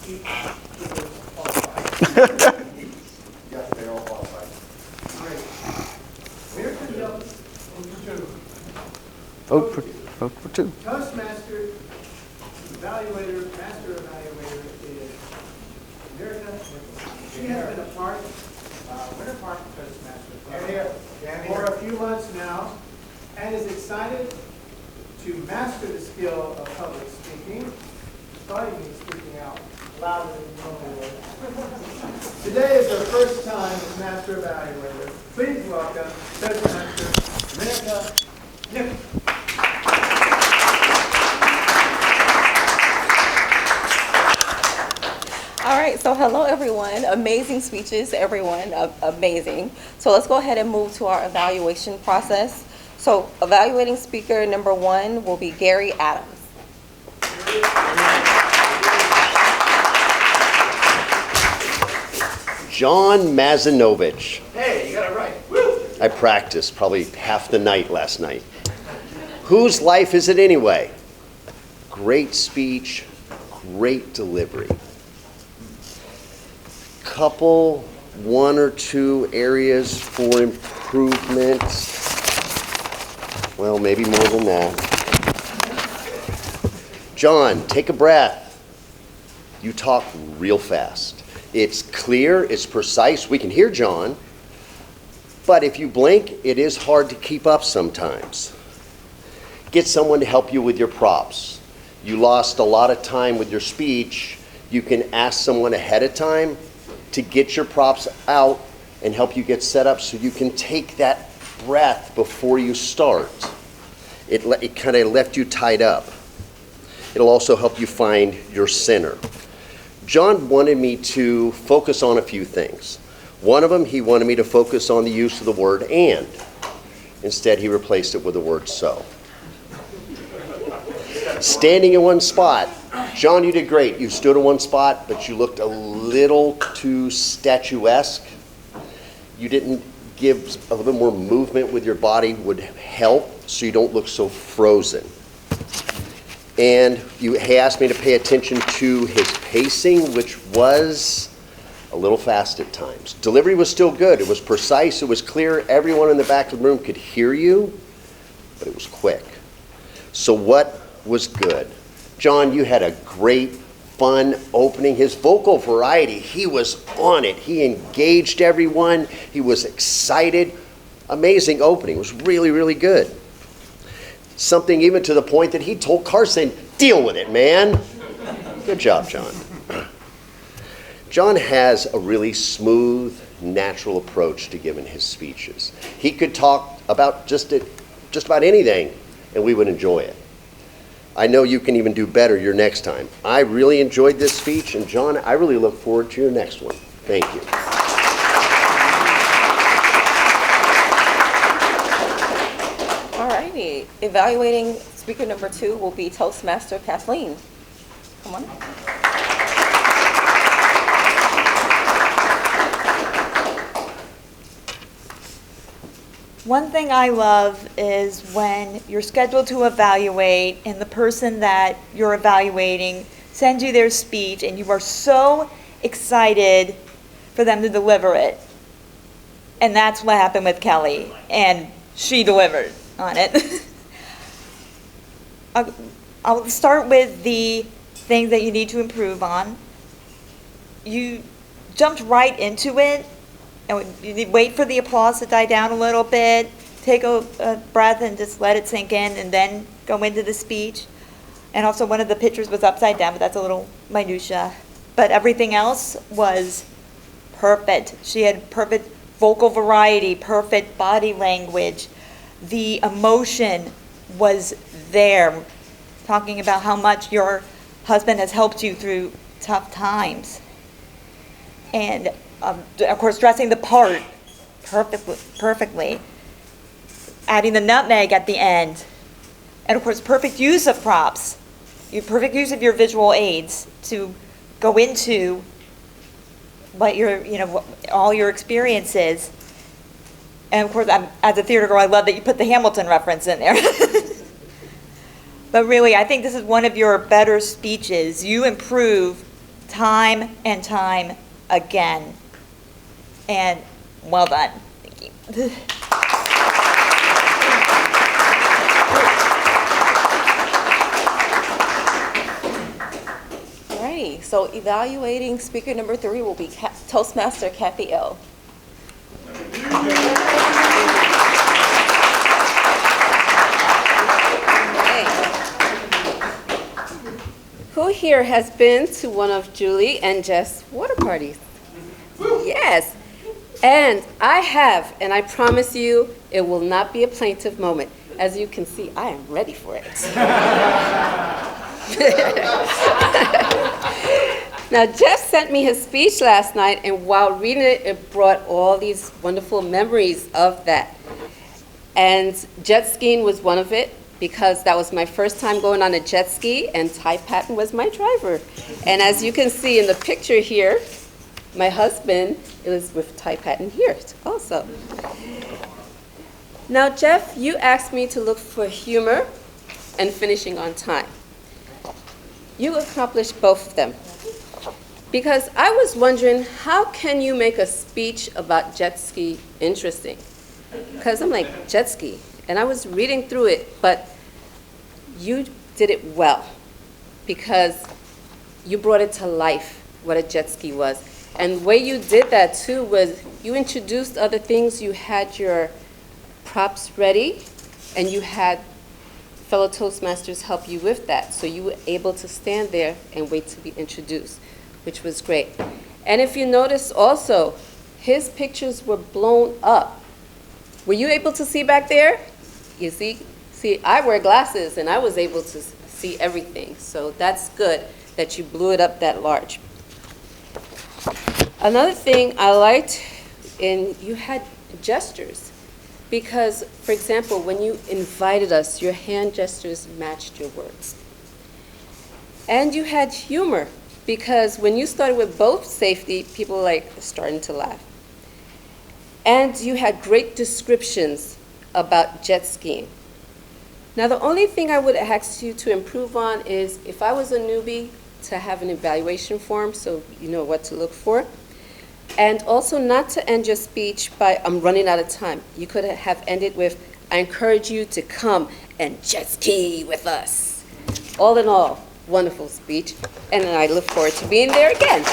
each speaker qualified. Yes, they all qualify. Great. Where can you help? Vote for two. Toastmaster evaluator, master evaluator is America. She has been a part, winter part of Toastmasters for a few months now, and is excited to master the skill of public speaking. Starting me speaking out louder than you normally would. Today is her first time as master evaluator. Please welcome Toastmaster America Nick. All right, so hello everyone. Amazing speeches, everyone, amazing. So let's go ahead and move to our evaluation process. So evaluating speaker number 1 will be Gary Adams. John Mazinovich. Hey, you got it right. Woo! I practiced probably half the night last night. Whose life is it anyway? Great speech, great delivery. Couple, 1 or 2 areas for improvement. Well, maybe more than that. John, take a breath. You talk real fast. It's clear, it's precise. We can hear John. But if you blink, it is hard to keep up sometimes. Get someone to help you with your props. You lost a lot of time with your speech. You can ask someone ahead of time to get your props out and help you get set up so you can take that breath before you start. It kind of left you tied up. It'll also help you find your center. John wanted me to focus on a few things. One of them, he wanted me to focus on the use of the word and. Instead, he replaced it with the word so. Standing in one spot. John, you did great. You stood in one spot, but you looked a little too statuesque. You didn't give a little bit more movement with your body would help so you don't look so frozen. And he asked me to pay attention to his pacing, which was a little fast at times. Delivery was still good. It was precise. It was clear. Everyone in the back of the room could hear you, but it was quick. So what was good? John, you had a great, fun opening. His vocal variety, he was on it. He engaged everyone. He was excited. Amazing opening. It was really, really good. Something even to the point that he told Carson, deal with it, man. Good job, John. John has a really smooth, natural approach to giving his speeches. He could talk about just about anything, and we would enjoy it. I know you can even do better your next time. I really enjoyed this speech, and John, I really look forward to your next one. Thank you. All righty, evaluating speaker number 2 will be Toastmaster Kathleen. Come on. One thing I love is when you're scheduled to evaluate and the person that you're evaluating sends you their speech and you are so excited for them to deliver it. And that's what happened with Kelly, and she delivered on it. I'll start with the things that you need to improve on. You jumped right into it. And you need wait for the applause to die down a little bit, take a breath and just let it sink in, and then go into the speech. And also one of the pictures was upside down, but that's a little minutia. But everything else was perfect. She had perfect vocal variety, perfect body language. The emotion was there, talking about how much your husband has helped you through tough times. And of course, dressing the part perfectly, adding the nutmeg at the end, and of course, perfect use of props, perfect use of your visual aids to go into what all your experiences. And of course, as a theater girl, I love that you put the Hamilton reference in there. But really, I think this is one of your better speeches. You improve time and time again. And well done. Thank you. Alrighty, so evaluating speaker number 3 will be Toastmaster Kathy L. Who here has been to one of Julie and Jess' water parties? Yes. And I have, and I promise you, it will not be a plaintive moment. As you can see, I am ready for it. Now, Jeff sent me his speech last night, and while reading it, it brought all these wonderful memories of that. And jet skiing was one of it, because that was my first time going on a jet ski, and Ty Patton was my driver. And as you can see in the picture here, my husband, it was with Ty Patton here also. Now, Jeff, you asked me to look for humor and finishing on time. You accomplished both of them. Because I was wondering, how can you make a speech about jet ski interesting? Because I'm like, jet ski. And I was reading through it, but you did it well. Because you brought it to life, what a jet ski was. And the way you did that, too, was you introduced other things. You had your props ready, and you had fellow Toastmasters help you with that. So you were able to stand there and wait to be introduced, which was great. And if you notice also, his pictures were blown up. Were you able to see back there? You see, I wear glasses, and I was able to see everything. So that's good that you blew it up that large. Another thing I liked, you had gestures. Because, for example, when you invited us, your hand gestures matched your words. And you had humor, because when you started with both safety, people were like starting to laugh. And you had great descriptions about jet skiing. Now, the only thing I would ask you to improve on is, if I was a newbie, to have an evaluation form so you know what to look for. And also not to end your speech by, I'm running out of time. You could have ended with, I encourage you to come and jet ski with us. All in all, wonderful speech. And I look forward to being there again.